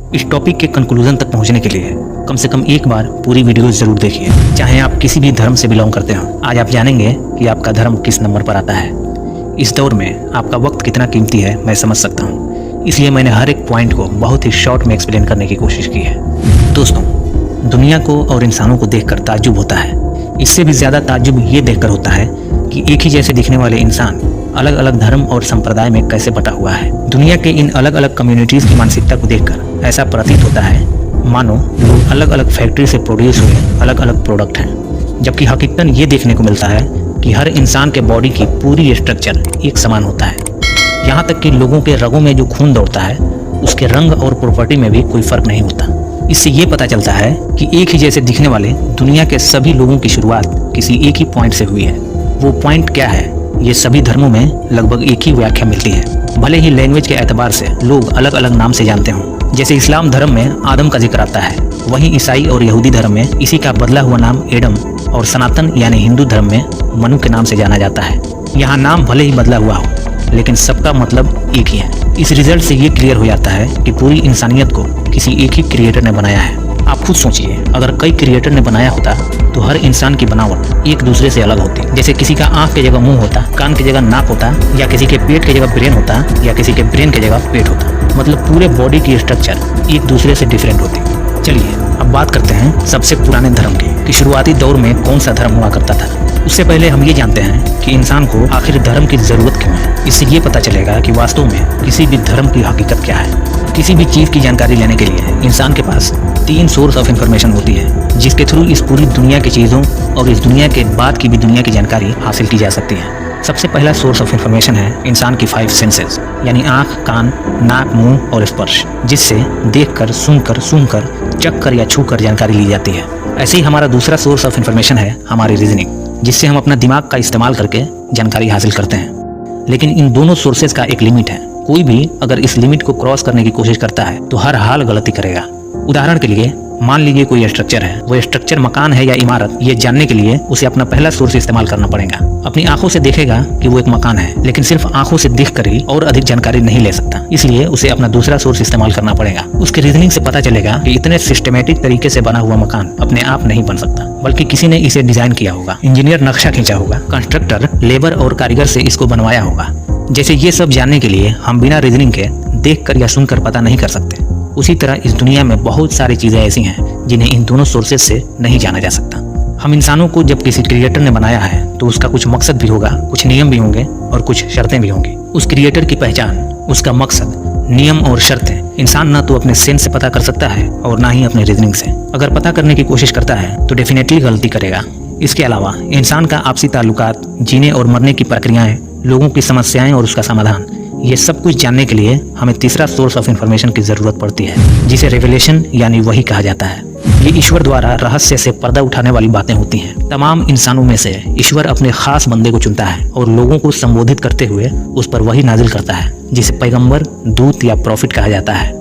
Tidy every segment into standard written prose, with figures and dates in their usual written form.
इस टॉपिक के कंक्लूजन तक पहुंचने के लिए कम से कम एक बार पूरी वीडियो जरूर देखिए, चाहे आप किसी भी धर्म से बिलोंग करते हो। आज आप जानेंगे कि आपका धर्म किस नंबर पर आता है। इस दौर में आपका वक्त कितना कीमती है मैं समझ सकता हूँ, इसलिए मैंने हर एक पॉइंट को बहुत ही शॉर्ट में एक्सप्लेन करने की कोशिश की है। दोस्तों, दुनिया को और इंसानों को देखकर ताज्जुब होता है। इससे भी ज़्यादा ताज्जुब ये देखकर होता है कि एक ही जैसे दिखने वाले इंसान अलग अलग धर्म और संप्रदाय में कैसे बटा हुआ है। दुनिया के इन अलग अलग कम्युनिटीज़ की मानसिकता को देखकर ऐसा प्रतीत होता है मानो लोग अलग अलग फैक्ट्री से प्रोड्यूस हुए अलग अलग प्रोडक्ट हैं, जबकि हकीकतन ये देखने को मिलता है कि हर इंसान के बॉडी की पूरी स्ट्रक्चर एक समान होता है। यहाँ तक कि लोगों के रगों में जो खून दौड़ता है उसके रंग और प्रॉपर्टी में भी कोई फर्क नहीं होता। इससे ये पता चलता है कि एक ही जैसे दिखने वाले दुनिया के सभी लोगों की शुरुआत किसी एक ही पॉइंट से हुई है। वो पॉइंट क्या है, ये सभी धर्मों में लगभग एक ही व्याख्या मिलती है। भले ही लैंग्वेज के एतबार से लोग अलग अलग नाम से जानते हों। जैसे इस्लाम धर्म में आदम का जिक्र आता है, वहीं ईसाई और यहूदी धर्म में इसी का बदला हुआ नाम एडम और सनातन यानी हिंदू धर्म में मनु के नाम से जाना जाता है। यहाँ नाम भले ही बदला हुआ हो, लेकिन सबका मतलब एक ही है। इस रिजल्ट से ये क्लियर हो जाता है कि पूरी इंसानियत को किसी एक ही क्रिएटर ने बनाया है। आप खुद सोचिए, अगर कई क्रिएटर ने बनाया होता तो हर इंसान की बनावट एक दूसरे से अलग होती। जैसे किसी का आंख की जगह मुंह होता, कान की जगह नाक होता, या किसी के पेट की जगह ब्रेन होता, या किसी के ब्रेन की जगह पेट होता। मतलब पूरे बॉडी की स्ट्रक्चर एक दूसरे से डिफरेंट होती। चलिए अब बात करते हैं सबसे पुराने धर्म की, कि शुरुआती दौर में कौन सा धर्म हुआ करता था। उससे पहले हम ये जानते हैं कि इंसान को आखिर धर्म की जरूरत क्यों है। इससे ये पता चलेगा कि वास्तव में किसी भी धर्म की हकीकत क्या है। किसी भी चीज़ की जानकारी लेने के लिए इंसान के पास 3 सोर्स ऑफ इंफॉर्मेशन होती है, जिसके थ्रू इस पूरी दुनिया की चीज़ों और इस दुनिया के बाद की भी दुनिया की जानकारी हासिल की जा सकती है। सबसे पहला सोर्स ऑफ इंफॉर्मेशन है इंसान की 5 सेंसेस, यानी आँख, कान, नाक, मुंह और स्पर्श, जिससे देखकर, सुनकर, सूंघकर, चखकर या छूकर जानकारी ली जाती है। ऐसे ही हमारा दूसरा सोर्स ऑफ इंफॉर्मेशन है हमारी रीजनिंग, जिससे हम अपना दिमाग का इस्तेमाल करके जानकारी हासिल करते हैं। लेकिन इन दोनों सोर्सेज का एक लिमिट है। कोई भी अगर इस लिमिट को क्रॉस करने की कोशिश करता है तो हर हाल गलती करेगा। उदाहरण के लिए मान लीजिए कोई स्ट्रक्चर है, वो स्ट्रक्चर मकान है या इमारत, ये जानने के लिए उसे अपना पहला सोर्स इस्तेमाल करना पड़ेगा। अपनी आंखों से देखेगा कि वो एक मकान है, लेकिन सिर्फ आंखों से देखकर ही और अधिक जानकारी नहीं ले सकता, इसलिए उसे अपना दूसरा सोर्स इस्तेमाल करना पड़ेगा। उसके रीजनिंग से पता चलेगा कि इतने सिस्टमेटिक तरीके से बना हुआ मकान अपने आप नहीं बन सकता, बल्कि किसी ने इसे डिजाइन किया होगा, इंजीनियर नक्शा खींचा होगा, कंस्ट्रक्टर, लेबर और कारीगर से इसको बनवाया होगा। जैसे ये सब जानने के लिए हम बिना रीजनिंग के देखकर या सुनकर पता नहीं कर सकते, उसी तरह इस दुनिया में बहुत सारी चीजें ऐसी हैं जिन्हें इन दोनों सोर्सेज से नहीं जाना जा सकता। हम इंसानों को जब किसी क्रिएटर ने बनाया है तो उसका कुछ मकसद भी होगा, कुछ नियम भी होंगे और कुछ शर्तें भी होंगी। उस क्रिएटर की पहचान, उसका मकसद, नियम और शर्तें इंसान न तो अपने सेंस से पता कर सकता है और ना ही अपने रीजनिंग से। अगर पता करने की कोशिश करता है तो डेफिनेटली गलती करेगा। इसके अलावा इंसान का आपसी ताल्लुकात, जीने और मरने की प्रक्रियाएं, लोगों की समस्याएं और उसका समाधान, ये सब कुछ जानने के लिए हमें तीसरा सोर्स ऑफ इंफॉर्मेशन की जरूरत पड़ती है, जिसे रेवलेशन यानी वही कहा जाता है। ये ईश्वर द्वारा रहस्य से पर्दा उठाने वाली बातें होती हैं। तमाम इंसानों में से ईश्वर अपने खास बंदे को चुनता है और लोगों को संबोधित करते हुए उस पर वही नाजिल करता है, जिसे पैगंबर, दूत या प्रॉफिट कहा जाता है।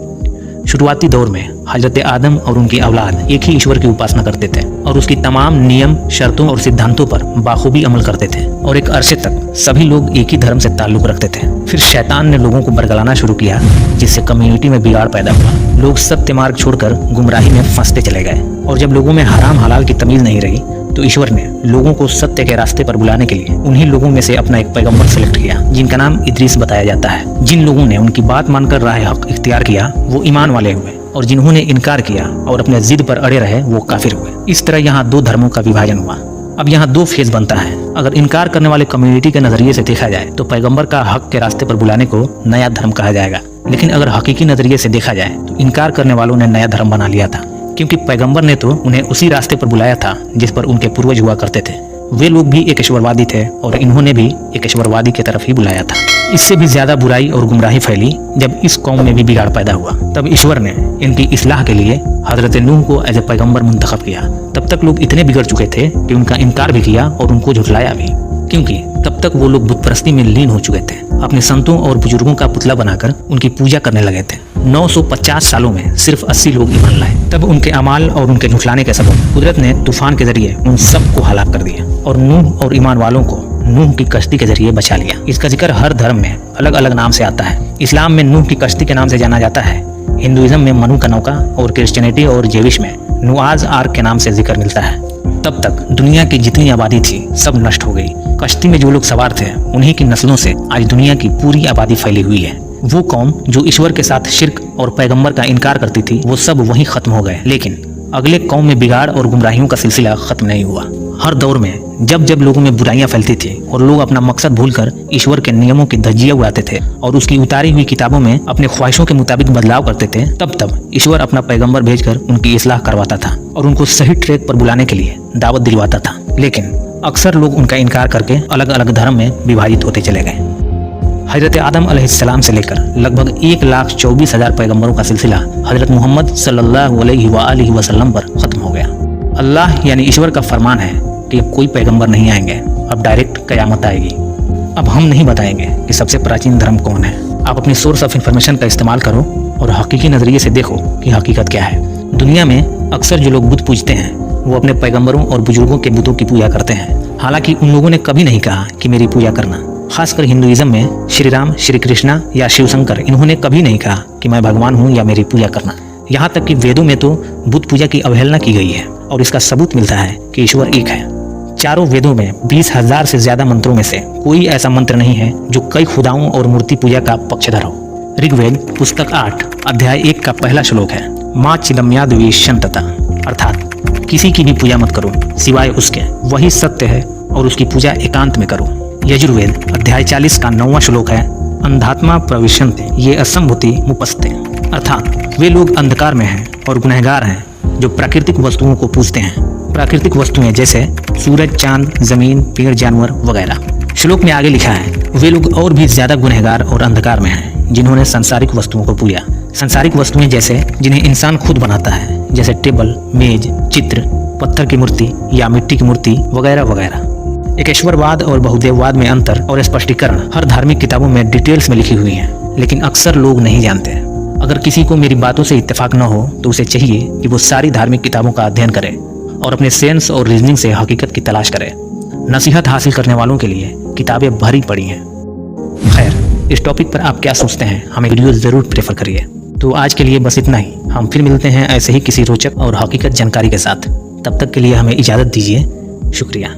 शुरुआती दौर में हजरत आदम और उनकी औलाद एक ही ईश्वर की उपासना करते थे और उसकी तमाम नियम, शर्तों और सिद्धांतों पर बाखूबी अमल करते थे, और एक अरसे तक सभी लोग एक ही धर्म से ताल्लुक रखते थे। फिर शैतान ने लोगों को बरगलाना शुरू किया, जिससे कम्युनिटी में बिगाड़ पैदा हुआ। लोग सत्य मार्ग छोड़कर गुमराही में फंसते चले गए, और जब लोगों में हराम हलाल की तमीज नहीं रही तो ईश्वर ने लोगों को सत्य के रास्ते पर बुलाने के लिए उन्हीं लोगों में से अपना एक पैगंबर सेलेक्ट किया, जिनका नाम इदरीस बताया जाता है। जिन लोगों ने उनकी बात मानकर राह हक इख्तियार किया वो ईमान वाले हुए, और जिन्होंने इनकार किया और अपने जिद पर अड़े रहे वो काफिर हुए। इस तरह यहाँ 2 धर्मों का विभाजन हुआ। अब यहाँ 2 फेज बनता है। अगर इनकार करने वाले कम्युनिटी के नजरिए से देखा जाए तो पैगंबर का हक के रास्ते पर बुलाने को नया धर्म कहा जाएगा, लेकिन अगर हकीकी नजरिए से देखा जाए तो इनकार करने वालों ने नया धर्म बना लिया था, क्योंकि पैगंबर ने तो उन्हें उसी रास्ते पर बुलाया था जिस पर उनके पूर्वज हुआ करते थे। वे लोग भी एक ईश्वरवादी थे और इन्होंने भी एक ईश्वरवादी की तरफ ही बुलाया था। इससे भी ज्यादा बुराई और गुमराही फैली जब इस कौम में भी बिगाड़ पैदा हुआ। तब ईश्वर ने इनकी इस्लाह के लिए हजरत नूह को एज ए पैगंबर मुंतखब किया। तब तक लोग इतने बिगड़ चुके थे कि उनका इनकार भी किया और उनको झुठलाया भी, क्योंकि तब तक वो लोग बुतपरस्ती में लीन हो चुके थे। अपने संतों और बुजुर्गों का पुतला बनाकर उनकी पूजा करने लगे थे। 950 सालों में सिर्फ 80 लोग ईमान लाए। तब उनके अमाल और उनके झुठलाने के सबब कुदरत ने तूफान के जरिए उन सबको हलाक कर दिया और नूह और ईमान वालों को नूह की कश्ती के जरिए बचा लिया। इसका जिक्र हर धर्म में अलग अलग नाम से आता है। इस्लाम में नूह की कश्ती के नाम से जाना जाता है, हिंदुइज्म में मनु का नौका और क्रिश्चियनिटी और जेविश में नुआज आर्क के नाम से जिक्र मिलता है। तब तक दुनिया की जितनी आबादी थी सब नष्ट हो गई। कश्ती में जो लोग सवार थे उन्हीं की नस्लों से आज दुनिया की पूरी आबादी फैली हुई है। वो कौम जो ईश्वर के साथ शिर्क और पैगंबर का इनकार करती थी वो सब वहीं खत्म हो गए। लेकिन अगले कौम में बिगाड़ और गुमराहियों का सिलसिला खत्म नहीं हुआ। हर दौर में जब जब लोगों में बुराइयां फैलती थी और लोग अपना मकसद भूलकर ईश्वर के नियमों की धज्जियां उड़ाते थे और उसकी उतारी हुई किताबों में अपने ख्वाहिशों के मुताबिक बदलाव करते थे, तब ईश्वर अपना पैगंबर भेजकर उनकी इस्लाह करवाता था और उनको सही ट्रैक पर बुलाने के लिए दावत दिलवाता था। लेकिन अक्सर लोग उनका इनकार करके अलग अलग धर्म में विभाजित होते चले गए। हजरत आदम अलैहिस्सलाम से लेकर लगभग 1,24,000 पैगंबरों का सिलसिला हजरत मोहम्मद सल्लल्लाहु अलैहि वसल्लम पर खत्म हो गया। अल्लाह यानी ईश्वर का फरमान है कि अब कोई पैगंबर नहीं आएंगे, अब डायरेक्ट कयामत आएगी। अब हम नहीं बताएंगे कि सबसे प्राचीन धर्म कौन है। आप अपनी सोर्स ऑफ इंफॉर्मेशन का इस्तेमाल करो और हकीकी नजरिए से देखो कि हकीकत क्या है। दुनिया में अक्सर जो लोग बुत पूजते हैं वो अपने पैगंबरों और बुजुर्गों के बुतों की पूजा करते हैं। हालांकि उन लोगों ने कभी नहीं कहा कि मेरी पूजा करना। खासकर हिंदुइज्म में श्री राम, श्री कृष्णा या शिव शंकर, इन्होंने कभी नहीं कहा कि मैं भगवान हूँ या मेरी पूजा करना। यहाँ तक कि वेदों में तो बुत पूजा की अवहेलना की गई है और इसका सबूत मिलता है कि ईश्वर एक है। चारों वेदों में 20,000 से ज्यादा मंत्रों में से कोई ऐसा मंत्र नहीं है जो कई खुदाओं और मूर्ति पूजा का पक्षधर हो। ऋग्वेद पुस्तक 8 अध्याय 1 का पहला श्लोक है, माँ चिदम्याद्वी शंतता, अर्थात किसी की भी पूजा मत करो सिवाय उसके, वही सत्य है और उसकी पूजा एकांत में करो। यजुर्वेद अध्याय 40 का 9वां श्लोक है, अंधात्मा प्रविशन्ते ये असंभूति मुपस्ते, अर्थात वे लोग अंधकार में हैं और गुनहगार हैं जो प्राकृतिक वस्तुओं को पूजते हैं। प्राकृतिक वस्तुएं जैसे सूरज, चांद, जमीन, पेड़, जानवर वगैरह। श्लोक में आगे लिखा है, वे लोग और भी ज्यादा गुनहगार और अंधकार में हैं जिन्होंने सांसारिक वस्तुओं को पूजा। सांसारिक वस्तुएं जैसे जिन्हें इंसान खुद बनाता है, जैसे टेबल, मेज, चित्र, पत्थर की मूर्ति या मिट्टी की मूर्ति वगैरह वगैरह। एकेश्वरवाद और बहुदेववाद में अंतर और स्पष्टीकरण हर धार्मिक किताबों में डिटेल्स में लिखी हुई हैं, लेकिन अक्सर लोग नहीं जानते। अगर किसी को मेरी बातों से इत्तेफाक न हो तो उसे चाहिए कि वो सारी धार्मिक किताबों का अध्ययन करे और अपने सेंस और रीजनिंग से हकीकत की तलाश करे। नसीहत हासिल करने वालों के लिए किताबें भरी पड़ी हैं। खैर, इस टॉपिक पर आप क्या सोचते हैं हमें वीडियो ज़रूर प्रेफर करिए। तो आज के लिए बस इतना ही। हम फिर मिलते हैं ऐसे ही किसी रोचक और हकीकत जानकारी के साथ। तब तक के लिए हमें इजाज़त दीजिए। शुक्रिया।